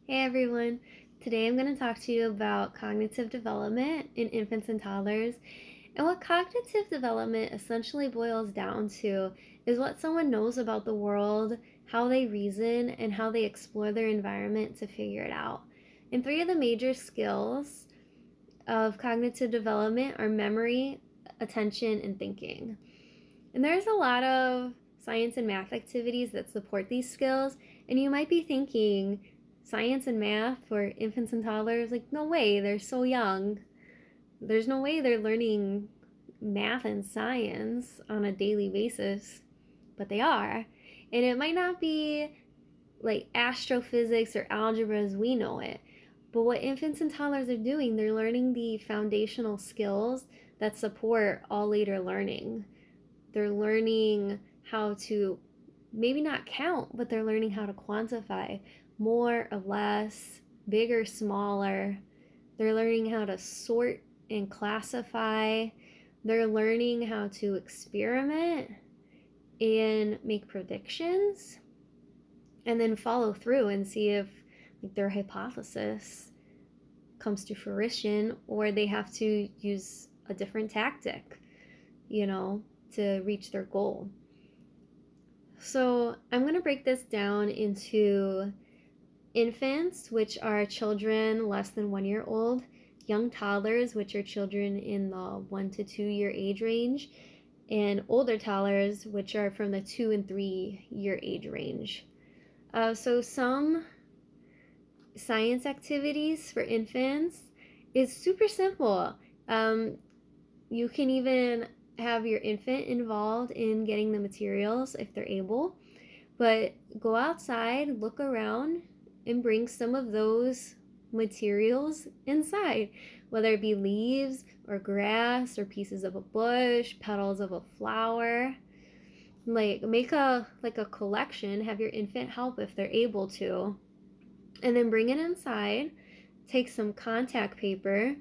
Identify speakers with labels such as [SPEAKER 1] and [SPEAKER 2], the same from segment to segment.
[SPEAKER 1] Hey everyone! Today I'm going to talk to you about cognitive development in infants and toddlers. And what cognitive development essentially boils down to is what someone knows about the world, how they reason, and how they explore their environment to figure it out. And three of the major skills of cognitive development are memory, attention, and thinking. And there's a lot of science and math activities that support these skills, and you might be thinking, science and math for infants and toddlers? Like, no way, they're so young. There's no way they're learning math and science on a daily basis, but they are. And it might not be like astrophysics or algebra as we know it, but what infants and toddlers are doing, they're learning the foundational skills that support all later learning. They're learning how to maybe not count, but they're learning how to quantify more or less, bigger, smaller. They're learning how to sort and classify. They're learning how to experiment and make predictions and then follow through and see if like their hypothesis comes to fruition or they have to use a different tactic, to reach their goal. So I'm going to break this down into infants, which are children less than 1 year old, young toddlers, which are children in the 1 to 2 year age range, and older toddlers, which are from the 2 and 3 year age range. So some science activities for infants is super simple. You can even have your infant involved in getting the materials if they're able, but go outside, look around, and bring some of those materials inside, whether it be leaves or grass or pieces of a bush, petals of a flower. Like make a collection, have your infant help if they're able to, and then bring it inside. Take some contact paper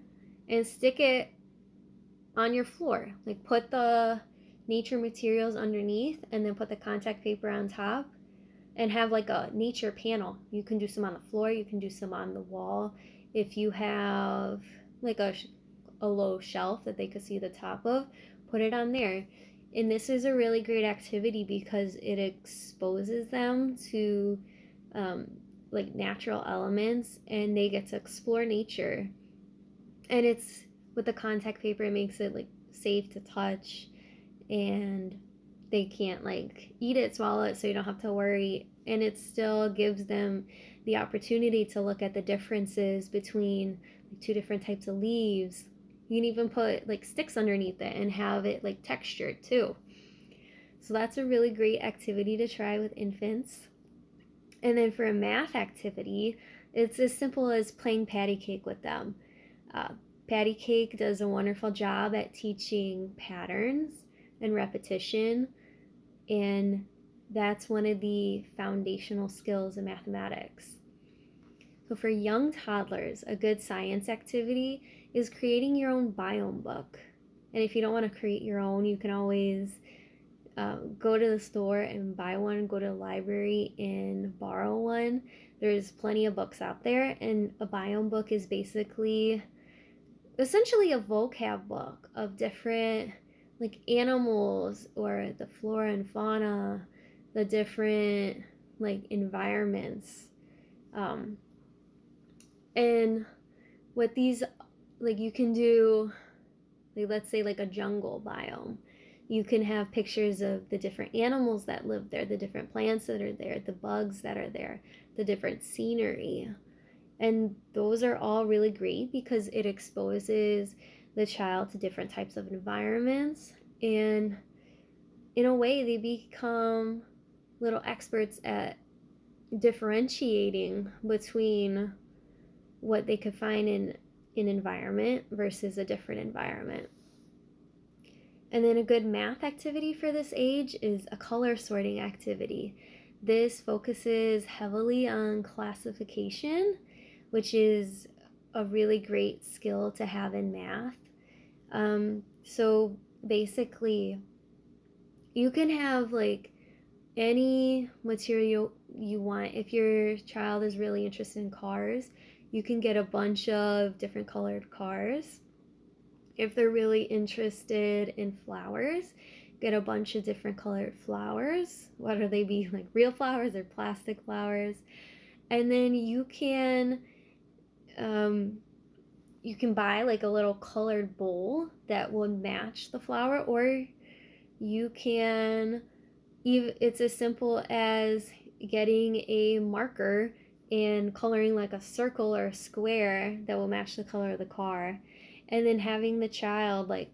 [SPEAKER 1] and stick it on your floor. Like put the nature materials underneath and then put the contact paper on top and have like a nature panel. You can do some on the floor, you can do some on the wall. If you have like a low shelf that they could see the top of, put it on there. And this is a really great activity because it exposes them to like natural elements and they get to explore nature. And it's with the contact paper, it makes it like safe to touch and they can't like eat it, swallow it, so you don't have to worry. And it still gives them the opportunity to look at the differences between two different types of leaves. You can even put like sticks underneath it and have it like textured too. So that's a really great activity to try with infants. And then for a math activity, it's as simple as playing patty cake with them. Patty cake does a wonderful job at teaching patterns and repetition, and that's one of the foundational skills in mathematics. So for young toddlers, a good science activity is creating your own biome book. And if you don't want to create your own, you can always go to the store and buy one, go to the library and borrow one. There's plenty of books out there, and a biome book is essentially a vocab book of different like animals or the flora and fauna, the different like environments. And with these, like you can do, like let's say like a jungle biome. You can have pictures of the different animals that live there, the different plants that are there, the bugs that are there, the different scenery. And those are all really great because it exposes the child to different types of environments. And in a way, they become little experts at differentiating between what they could find in an environment versus a different environment. And then a good math activity for this age is a color sorting activity. This focuses heavily on classification, which is a really great skill to have in math. So basically, you can have like any you want, if your child is really interested in cars, you can get a bunch of different colored cars. If they're really interested in flowers, get a bunch of different colored flowers, whether they be like real flowers or plastic flowers. And then um, you can buy like a little colored bowl that will match the flower, or you can even, it's as simple as getting a marker and coloring like a circle or a square that will match the color of the car, and then having the child like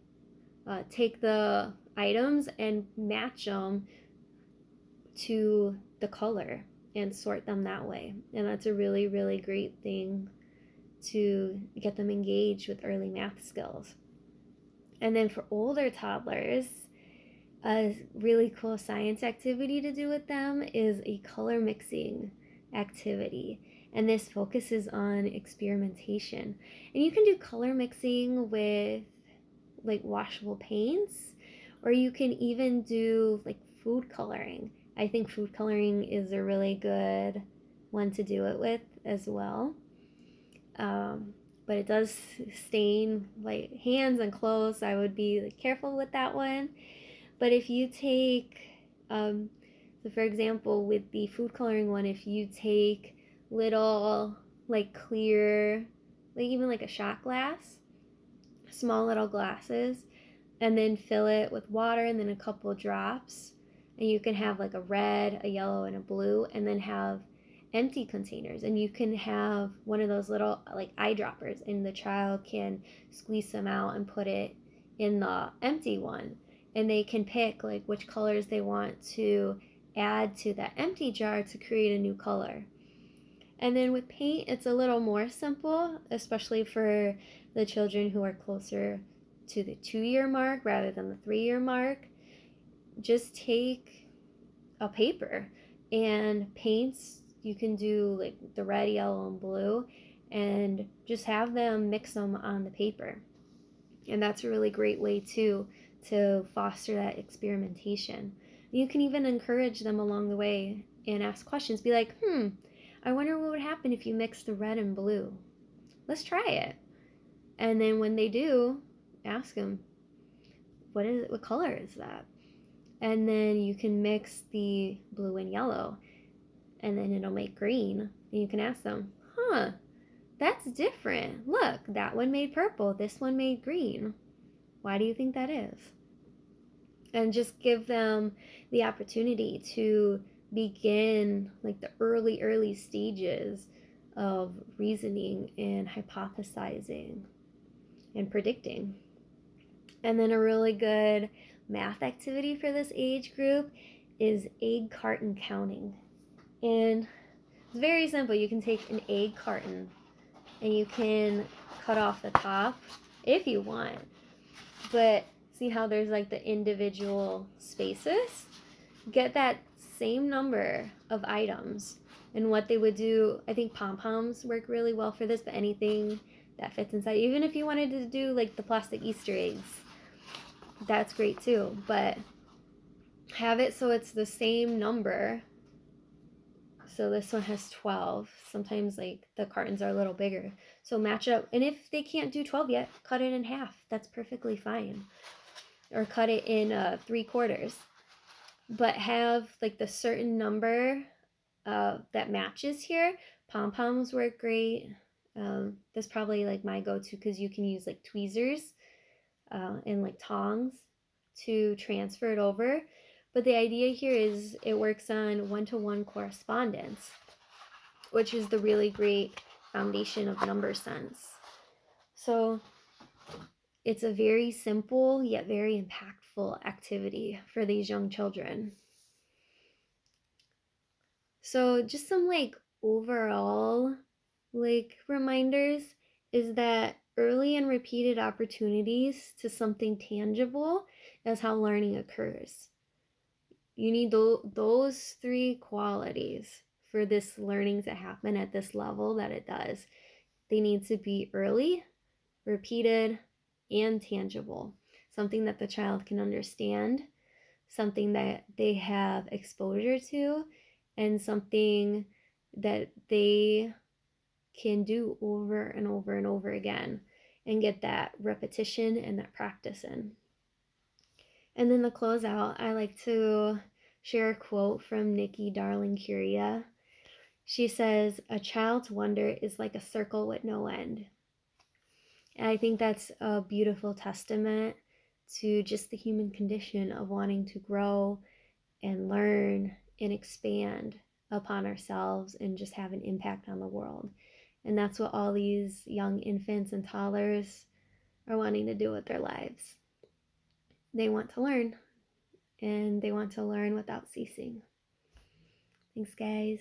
[SPEAKER 1] take the items and match them to the color and sort them that way. And that's a really, really great thing to get them engaged with early math skills. And then for older toddlers, a really cool science activity to do with them is a color mixing activity. And this focuses on experimentation. And you can do color mixing with like washable paints, or you can even do like food coloring. I think food coloring is a really good one to do it with as well. But it does stain like hands and clothes, so I would be like, careful with that one. But if you take, so for example, with the food coloring one, if you take little like clear, like even like a shot glass, small little glasses, and then fill it with water and then a couple drops, and you can have like a red, a yellow, and a blue, and then have empty containers, and you can have one of those little like eyedroppers, and the child can squeeze them out and put it in the empty one, and they can pick like which colors they want to add to that empty jar to create a new color. And then with paint, it's a little more simple, especially for the children who are closer to the 2-year mark rather than the 3-year mark. Just take a paper and paints. You can do like the red, yellow, and blue, and just have them mix them on the paper. And that's a really great way too to foster that experimentation. You can even encourage them along the way and ask questions. Be like, I wonder what would happen if you mix the red and blue. Let's try it. And then when they do, ask them, what color is that? And then you can mix the blue and yellow, and then it'll make green. And you can ask them, that's different. Look, that one made purple, this one made green. Why do you think that is? And just give them the opportunity to begin like the early stages of reasoning and hypothesizing and predicting. And then a really good math activity for this age group is egg carton counting. And it's very simple. You can take an egg carton and you can cut off the top if you want. But see how there's like the individual spaces? Get that same number of items. And what they would do, I think pom-poms work really well for this, but anything that fits inside, even if you wanted to do like the plastic Easter eggs, that's great too. But have it so it's the same number. So this one has 12. Sometimes like the cartons are a little bigger. So match it up. And if they can't do 12 yet, cut it in half. That's perfectly fine. Or cut it in 3/4. But have like the certain number that matches here. Pom-poms work great. That's probably like my go-to because you can use like tweezers and like tongs to transfer it over. But the idea here is it works on one-to-one correspondence, which is the really great foundation of number sense. So it's a very simple yet very impactful activity for these young children. So just some like overall like reminders is that early and repeated opportunities to something tangible is how learning occurs. You need those 3 qualities for this learning to happen at this level that it does. They need to be early, repeated, and tangible. Something that the child can understand, something that they have exposure to, and something that they can do over and over and over again and get that repetition and that practice in. And then to close out, I like to share a quote from Nikki Darling Curia. She says, "A child's wonder is like a circle with no end." And I think that's a beautiful testament to just the human condition of wanting to grow and learn and expand upon ourselves and just have an impact on the world. And that's what all these young infants and toddlers are wanting to do with their lives. They want to learn, and they want to learn without ceasing. Thanks, guys.